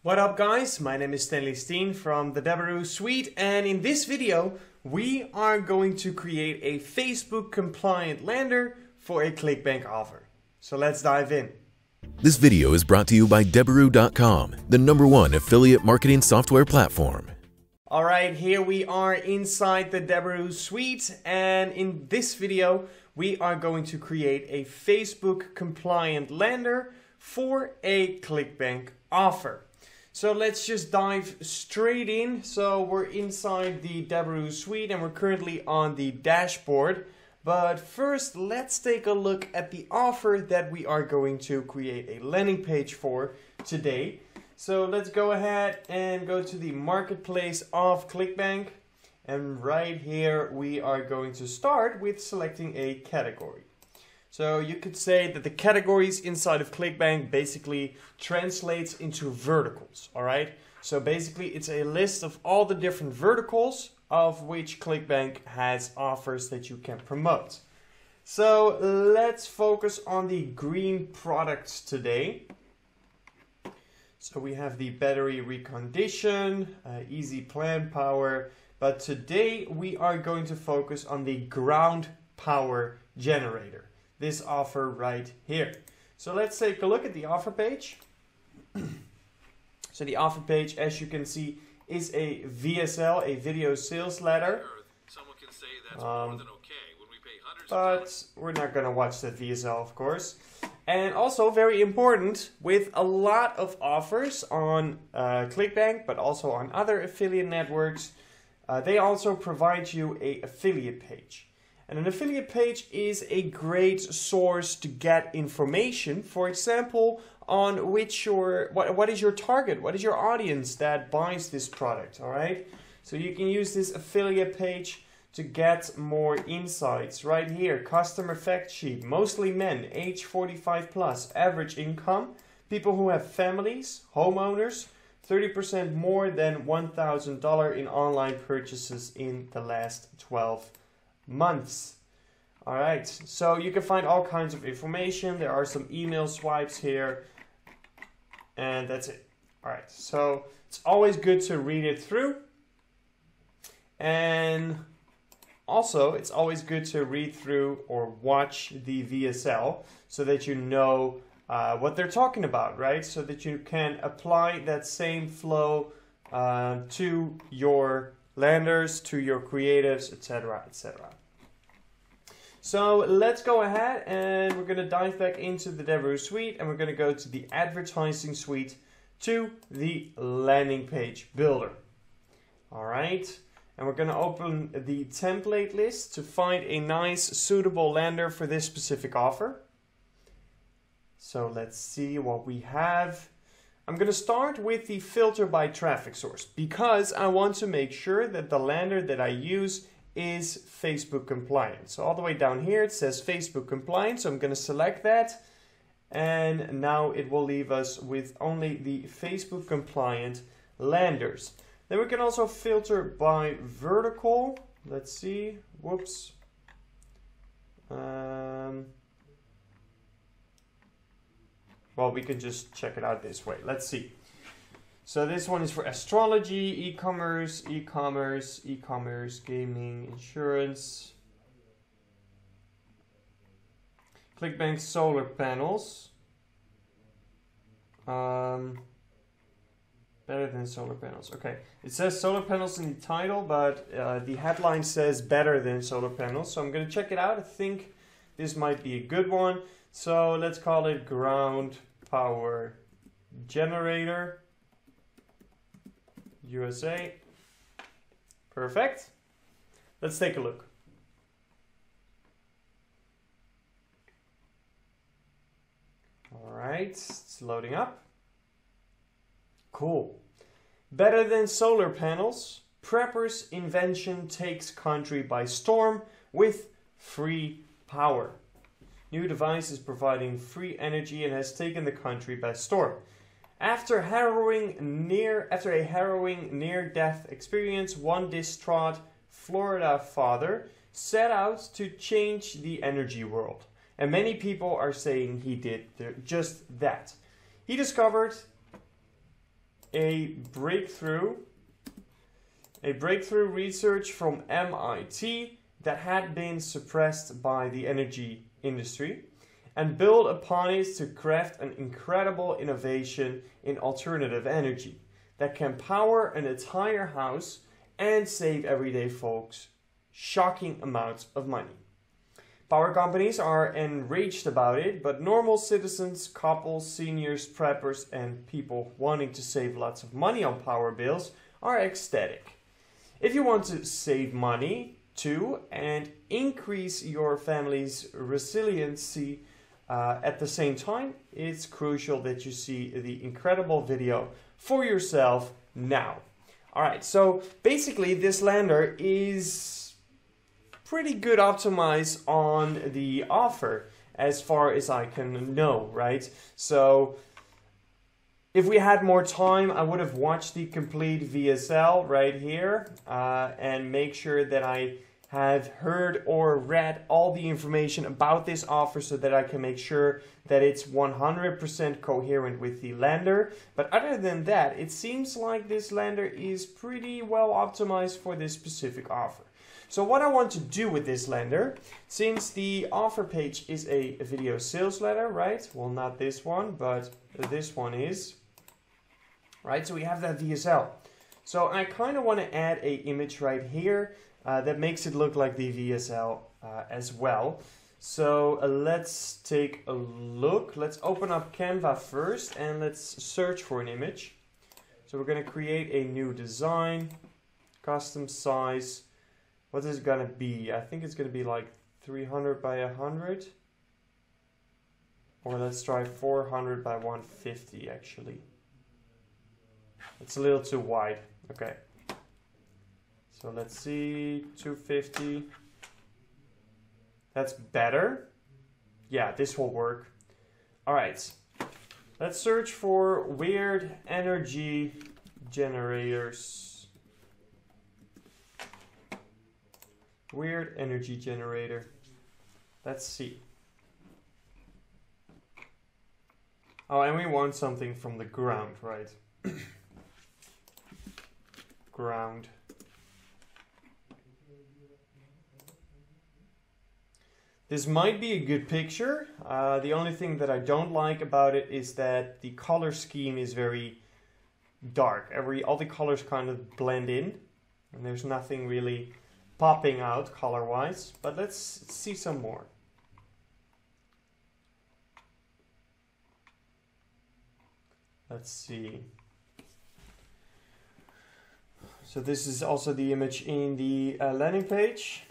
What up guys, my name is Stanley Steen from the Deberoo suite, and in this video we are going to create a Facebook compliant lander for a ClickBank offer. So let's dive in. This video is brought to you by Deberoo.com, the #1 affiliate marketing software platform. Alright, here we are inside the Deberoo suite, and in this video we are going to create a Facebook compliant lander for a ClickBank offer. So let's just dive straight in. So we're inside the Deberoo suite and we're currently on the dashboard. But first, let's take a look at the offer that we are going to create a landing page for today. So let's go ahead and go to the marketplace of ClickBank. And right here, we are going to start with selecting a category. So you could say that the categories inside of ClickBank basically translates into verticals, all right? So basically it's a list of all the different verticals of which ClickBank has offers that you can promote. So let's focus on the green products today. So we have the battery recondition, easy plan power, but today we are going to focus on the ground power generator. This offer right here. So let's take a look at the offer page. So the offer page, as you can see, is a VSL, a video sales letter. Someone can say that's more than okay when we pay hundreds but we're not going to watch that VSL, of course. And also very important, with a lot of offers on ClickBank, but also on other affiliate networks, they also provide you an affiliate page. And an affiliate page is a great source to get information, for example, on which what is your target, what is your audience that buys this product, all right? So you can use this affiliate page to get more insights. Right here, customer fact sheet, mostly men, age 45 plus, average income, people who have families, homeowners, 30% more than $1,000 in online purchases in the last 12 months. All right, so you can find all kinds of information. There are some email swipes here, and that's it. All right, so it's always good to read it through, and also it's always good to read through or watch the VSL so that you know what they're talking about, right? So that you can apply that same flow to your landers, to your creatives, etc., etc. So let's go ahead and we're going to dive back into the Deberoo suite, and we're going to go to the advertising suite to the landing page builder. All right, and we're going to open the template list to find a nice suitable lander for this specific offer. So let's see what we have. I'm going to start with the filter by traffic source because I want to make sure that the lander that I use is Facebook compliant. So all the way down here it says Facebook compliant, so I'm going to select that, and now it will leave us with only the Facebook compliant landers. Then we can also filter by vertical. Let's see, whoops. Well, we can just check it out this way. Let's see. So this one is for astrology, e-commerce, e-commerce, e-commerce, gaming, insurance, ClickBank solar panels. Better than solar panels. Okay, it says solar panels in the title, but the headline says better than solar panels. So I'm going to check it out. I think this might be a good one. So let's call it ground power generator USA. Perfect. Let's take a look. All right, it's loading up. Cool. Better than solar panels, Prepper's invention takes country by storm with free power. New device is providing free energy and has taken the country by storm. After a harrowing near-death experience, one distraught Florida father set out to change the energy world. And many people are saying he did just that. He discovered a breakthrough research from MIT that had been suppressed by the energy industry, and build upon it to craft an incredible innovation in alternative energy that can power an entire house and save everyday folks shocking amounts of money. Power companies are enraged about it, but normal citizens, couples, seniors, preppers, and people wanting to save lots of money on power bills are ecstatic. If you want to save money too and increase your family's resiliency at the same time, it's crucial that you see the incredible video for yourself now. Alright, so basically this lander is pretty good optimized on the offer as far as I can know, right? So if we had more time, I would have watched the complete VSL right here and make sure that I have heard or read all the information about this offer so that I can make sure that it's 100% coherent with the lander. But other than that, it seems like this lander is pretty well optimized for this specific offer. So what I want to do with this lander, since the offer page is a video sales letter, right? Well, not this one, but this one is. Right, so we have that VSL. So I kind of want to add an image right here that makes it look like the VSL as well. So let's take a look. Let's open up Canva first and let's search for an image. So we're going to create a new design, custom size. What is it going to be? I think it's going to be like 300 by 100. Or let's try 400 by 150 actually. It's a little too wide. Okay. So let's see, 250. That's better. Yeah, this will work. All right. Let's search for weird energy generators. Weird energy generator. Let's see. Oh, and we want something from the ground, right? Ground. This might be a good picture. The only thing that I don't like about it is that the color scheme is very dark. All the colors kind of blend in, and there's nothing really popping out color-wise. But let's see some more. Let's see. So this is also the image in the landing page.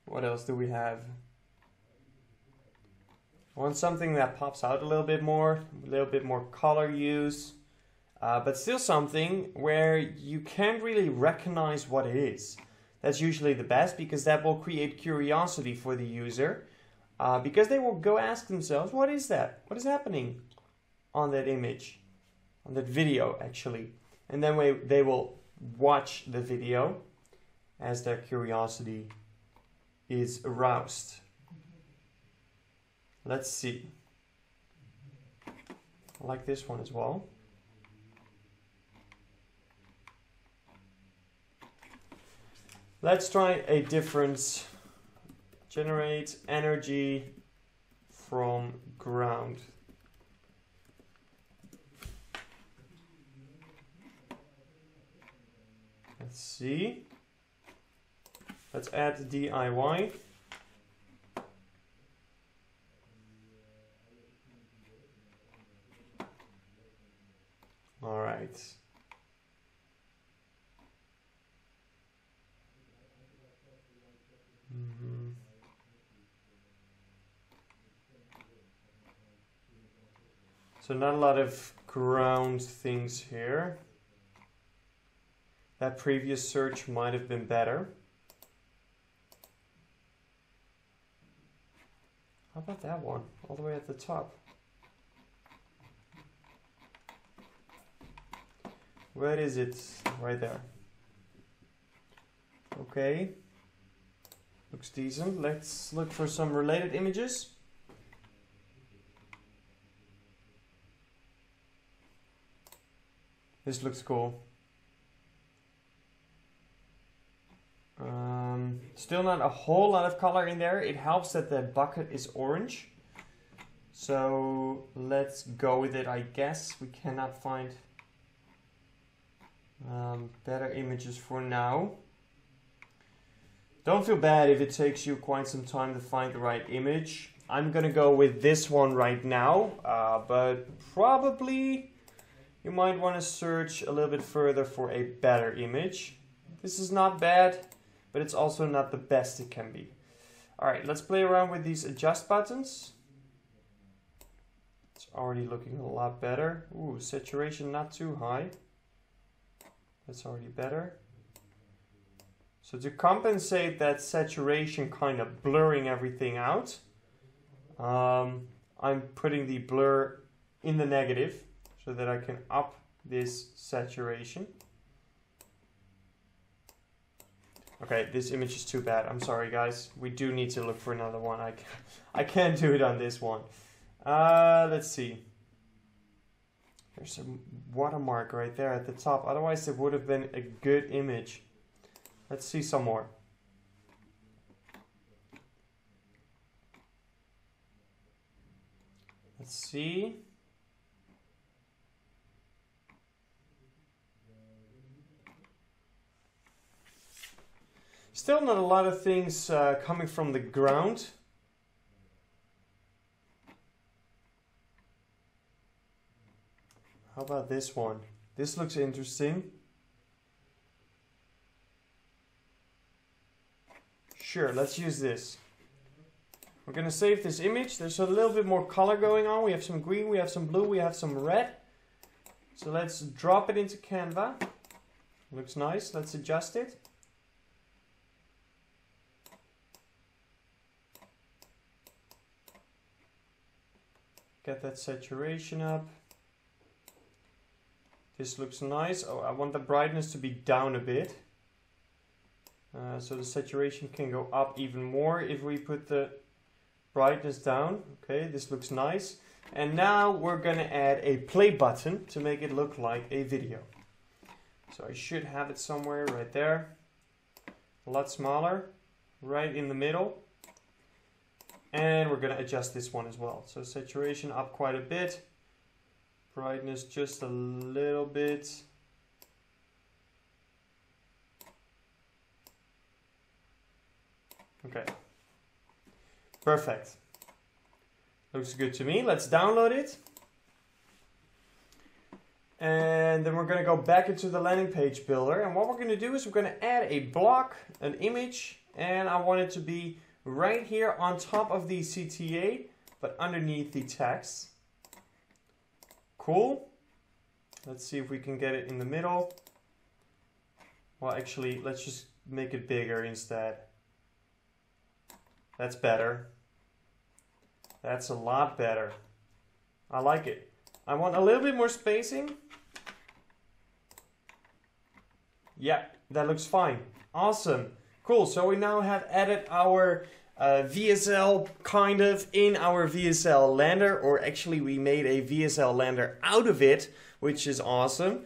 What else do we have? I want something that pops out a little bit more color use, but still something where you can't really recognize what it is. That's usually the best because that will create curiosity for the user, because they will go ask themselves, what is that? What is happening on that image? On that video actually, and then they will watch the video as their curiosity is aroused. Let's see. I like this one as well. Let's try a difference. Generate energy from ground. Let's see. Let's add DIY. All right. So not a lot of ground things here. That previous search might have been better. How about that one? All the way at the top. Where is it? Right there. Okay. Looks decent. Let's look for some related images. This looks cool. Still not a whole lot of color in there. It helps that the bucket is orange. So let's go with it, I guess. We cannot find better images for now. Don't feel bad if it takes you quite some time to find the right image. I'm gonna go with this one right now, but probably you might want to search a little bit further for a better image. This is not bad, but it's also not the best it can be. Alright, let's play around with these adjust buttons. It's already looking a lot better. Ooh, saturation not too high. That's already better. So to compensate that saturation kind of blurring everything out, I'm putting the blur in the negative so that I can up this saturation. Okay, this image is too bad. I'm sorry, guys. We do need to look for another one. I can't do it on this one. Let's see. There's a watermark right there at the top. Otherwise, it would have been a good image. Let's see some more. Let's see. Still not a lot of things coming from the ground. How about this one? This looks interesting. Sure, let's use this. We're gonna save this image. There's a little bit more color going on. We have some green, we have some blue, we have some red. So let's drop it into Canva. Looks nice. Let's adjust it. Get that saturation up. This looks nice. Oh, I want the brightness to be down a bit. So the saturation can go up even more if we put the brightness down. Okay, this looks nice. And now we're gonna add a play button to make it look like a video. So I should have it somewhere right there. A lot smaller, right in the middle. And we're gonna adjust this one as well. So saturation up quite a bit. Brightness just a little bit. Okay. Perfect. Looks good to me. Let's download it. And then we're going to go back into the landing page builder. And what we're going to do is we're going to add a block, an image, and I want it to be right here on top of the CTA, but underneath the text. Cool. Let's see if we can get it in the middle. Well, actually, let's just make it bigger instead. That's better. That's a lot better. I like it. I want a little bit more spacing. Yeah, that looks fine. Awesome. Cool. So we now have added our VSL kind of in our VSL lander, or actually we made a VSL lander out of it, which is awesome.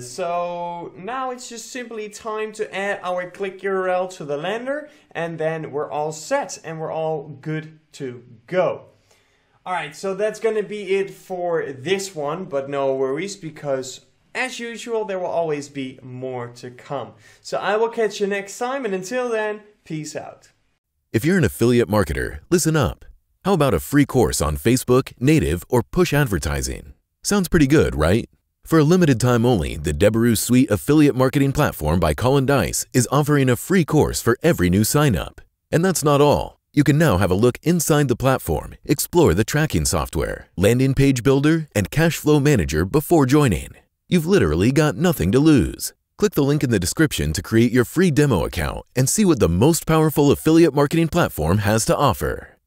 So now it's just simply time to add our click URL to the lander, and then we're all set and we're all good to go. Alright, so that's gonna be it for this one, but no worries, because as usual there will always be more to come. So I will catch you next time, and until then, peace out. If you're an affiliate marketer, listen up. How about a free course on Facebook, native, or push advertising? Sounds pretty good, right? For a limited time only, the Deberoo Suite Affiliate Marketing Platform by Colin Dice is offering a free course for every new sign-up. And that's not all. You can now have a look inside the platform, explore the tracking software, landing page builder, and cash flow manager before joining. You've literally got nothing to lose. Click the link in the description to create your free demo account and see what the most powerful affiliate marketing platform has to offer.